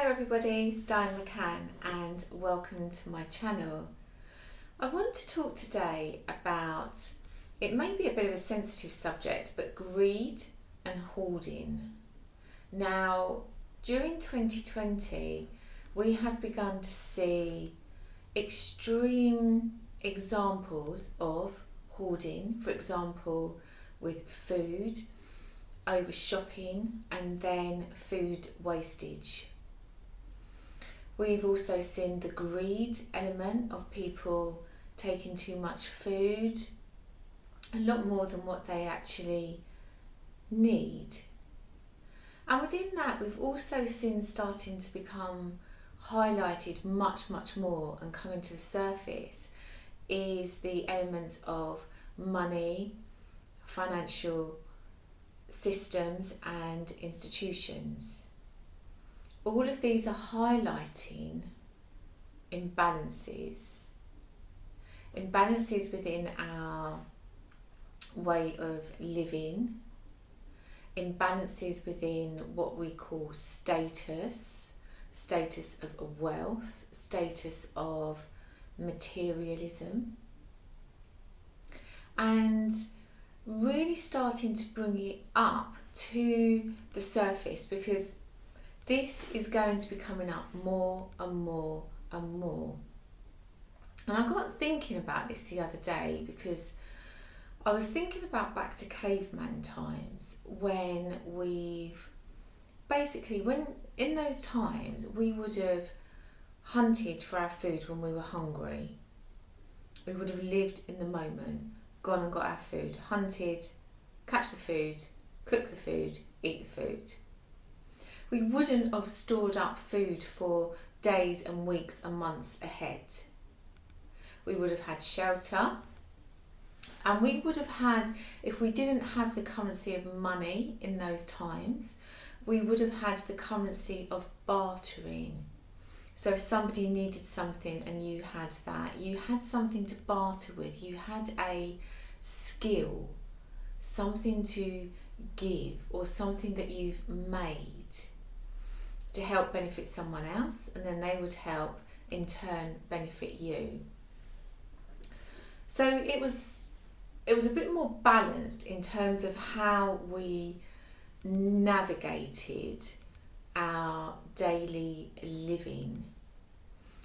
Hello everybody, it's Diane Mccann and welcome to my channel. I want to talk today about, it may be a bit of a sensitive subject, but greed and hoarding. Now, during 2020, we have begun to see extreme examples of hoarding, for example, with food, over shopping, and then food wastage. We've also seen the greed element of people taking too much food, a lot more than what they actually need. And within that, we've also seen starting to become highlighted much more and coming to the surface is the elements of money, financial systems and institutions. All of these are highlighting imbalances within our way of living, imbalances within what we call status of wealth, status of materialism, and really starting to bring it up to the surface, because this is going to be coming up more and more and more. And I got thinking about this the other day because I was thinking about back to caveman times, when in those times we would have hunted for our food when we were hungry. We would have lived in the moment, gone and got our food, hunted, catch the food, cook the food, eat the food. We wouldn't have stored up food for days and weeks and months ahead. We would have had shelter, and we would have had, if we didn't have the currency of money in those times, we would have had the currency of bartering. So if somebody needed something and you had that, you had something to barter with, you had a skill, something to give, or something that you've made to help benefit someone else, and then they would help in turn benefit you. So it was a bit more balanced in terms of how we navigated our daily living.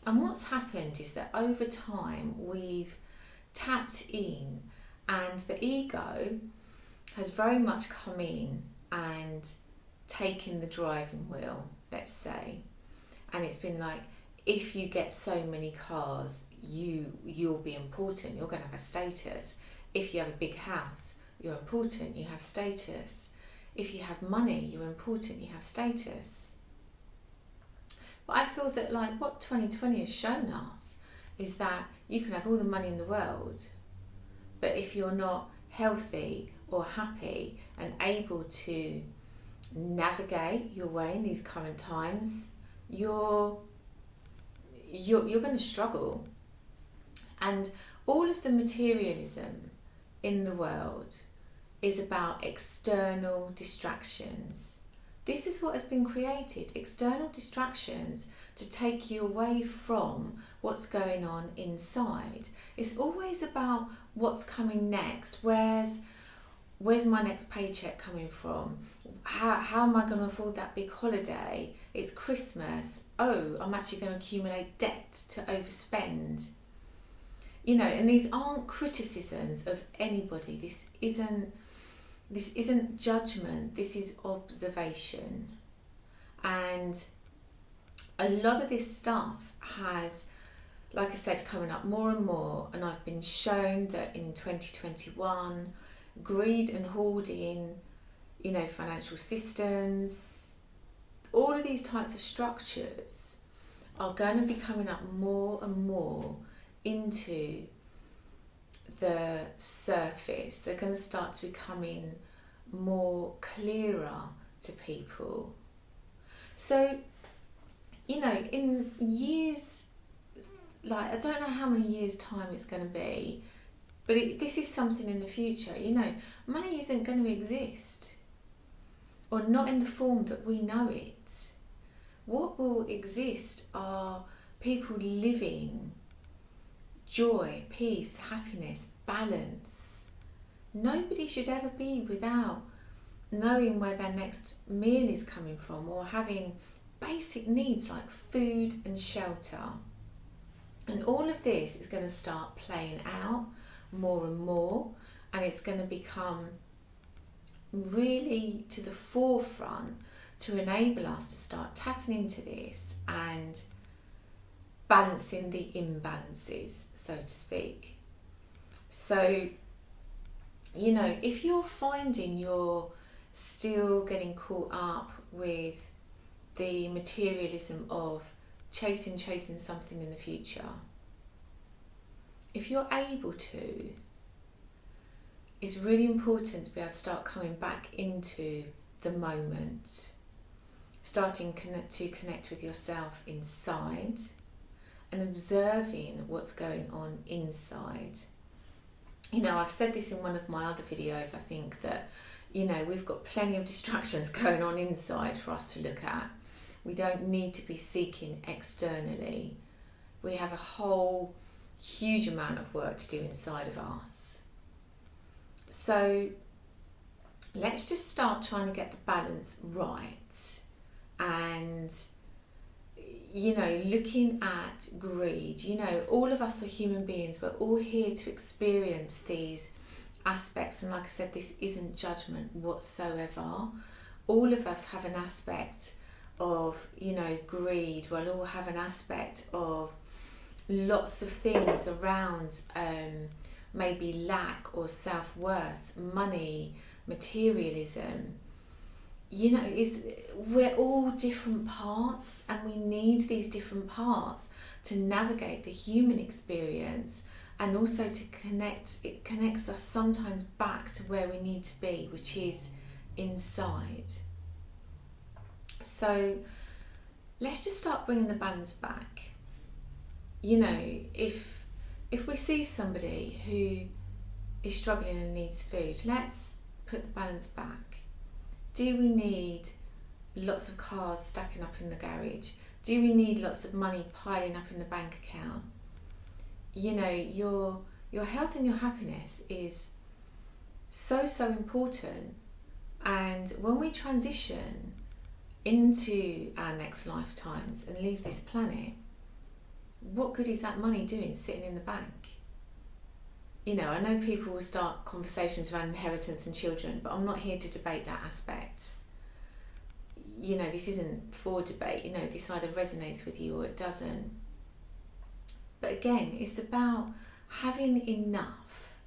And what's happened is that over time we've tapped in, and the ego has very much come in and taken the driving wheel, let's say. And it's been like, if you get so many cars, you'll be important, you're going to have a status. If you have a big house, you're important, you have status. If you have money, you're important, you have status. But I feel that like what 2020 has shown us is that you can have all the money in the world, but if you're not healthy or happy and able to navigate your way in these current times, you're going to struggle. And all of the materialism in the world is about external distractions. This is what has been created, external distractions to take you away from what's going on inside. It's always about what's coming next. Where's my next paycheck coming from? How am I going to afford that big holiday? It's Christmas. Oh, I'm actually going to accumulate debt to overspend. You know, and these aren't criticisms of anybody. This isn't judgment. This is observation. And a lot of this stuff has, like I said, coming up more and more. And I've been shown that in 2021, greed and hoarding, you know, financial systems, all of these types of structures are going to be coming up more and more into the surface. They're going to start to becoming more clearer to people. So, you know, in years, like I don't know how many years time it's going to be, but this is something in the future. You know, money isn't going to exist, or not in the form that we know it. what will exist are people living joy, peace, happiness, balance. Nobody should ever be without knowing where their next meal is coming from, or having basic needs like food and shelter. And all of this is going to start playing out more and more, and it's going to become really to the forefront to enable us to start tapping into this and balancing the imbalances, so to speak. So, you know, if you're finding you're still getting caught up with the materialism of chasing something in the future, if you're able to, it's really important to be able to start coming back into the moment, starting to connect with yourself inside and observing what's going on inside. You know, I've said this in one of my other videos, I think, that, you know, we've got plenty of distractions going on inside for us to look at. We don't need to be seeking externally. We have a whole huge amount of work to do inside of us. So let's just start trying to get the balance right. And, you know, looking at greed, you know, all of us are human beings. We're all here to experience these aspects. And like I said, this isn't judgment whatsoever. All of us have an aspect of, you know, greed. We'll all have an aspect of lots of things around maybe lack or self-worth, money, materialism. You know, we're all different parts, and we need these different parts to navigate the human experience, and also to connect. It connects us sometimes back to where we need to be, which is inside. So let's just start bringing the balance back. You know, if we see somebody who is struggling and needs food, let's put the balance back. Do we need lots of cars stacking up in the garage? Do we need lots of money piling up in the bank account? You know, your health and your happiness is so important. And when we transition into our next lifetimes and leave this planet, what good is that money doing sitting in the bank? You know, I know people will start conversations around inheritance and children, but I'm not here to debate that aspect. You know, this isn't for debate. You know, this either resonates with you or it doesn't. But again, it's about having enough,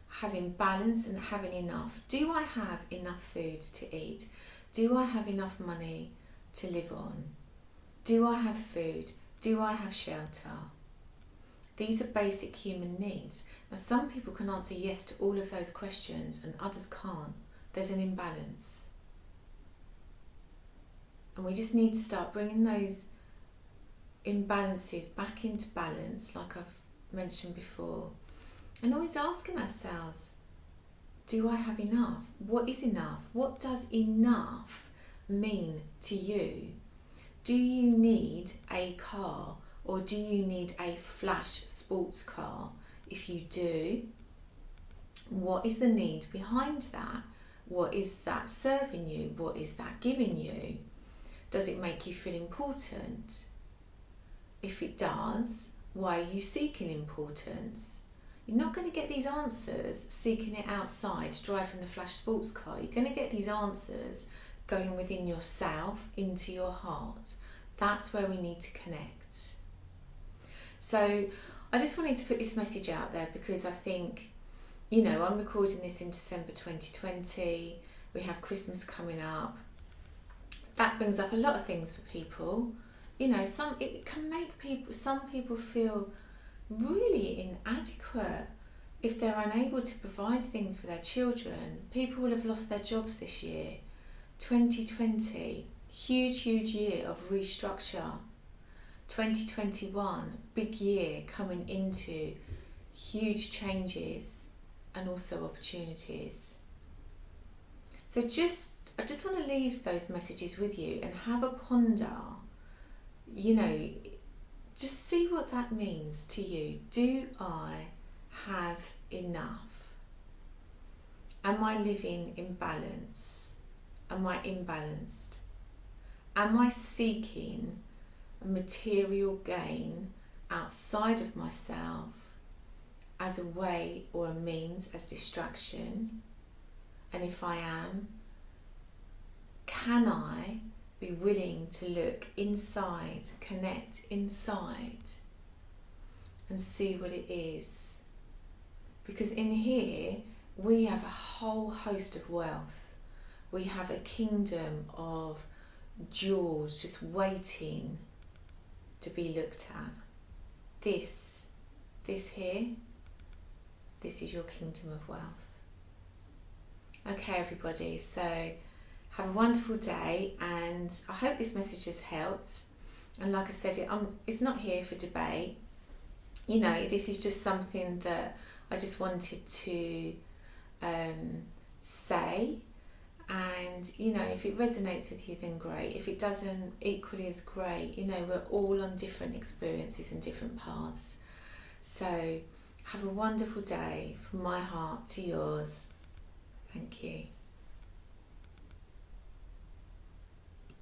having balance and having enough. Do I have enough food to eat? Do I have enough money to live on? Do I have food? Do I have shelter? These are basic human needs. Now, some people can answer yes to all of those questions and others can't. There's an imbalance. And we just need to start bringing those imbalances back into balance, like I've mentioned before. And always asking ourselves, do I have enough? What is enough? What does enough mean to you? Do you need a car, or do you need a flash sports car? If you do, what is the need behind that? What is that serving you? What is that giving you? Does it make you feel important? If it does, why are you seeking importance? You're not going to get these answers seeking it outside, driving the flash sports car. You're going to get these answers going within yourself, into your heart. That's where we need to connect. So I just wanted to put this message out there because I think, you know, I'm recording this in December 2020. We have Christmas coming up. That brings up a lot of things for people. You know, it can make some people feel really inadequate if they're unable to provide things for their children. People will have lost their jobs this year. 2020, huge year of restructure. 2021, big year coming into huge changes and also opportunities. So I just want to leave those messages with you and have a ponder you know, just see what that means to you. Do I have enough? Am I living in balance? Am I imbalanced? Am I seeking a material gain outside of myself as a way or a means, as distraction? And if I am, can I be willing to look inside, connect inside and see what it is? Because in here we have a whole host of wealth. We have a kingdom of jewels just waiting to be looked at. This here, this is your kingdom of wealth. Okay, everybody, so have a wonderful day, and I hope this message has helped. And like I said, it's not here for debate. You know, this is just something that I just wanted to say. And, you know, if it resonates with you, then great. If it doesn't, equally as great. You know, we're all on different experiences and different paths. So have a wonderful day from my heart to yours. Thank you.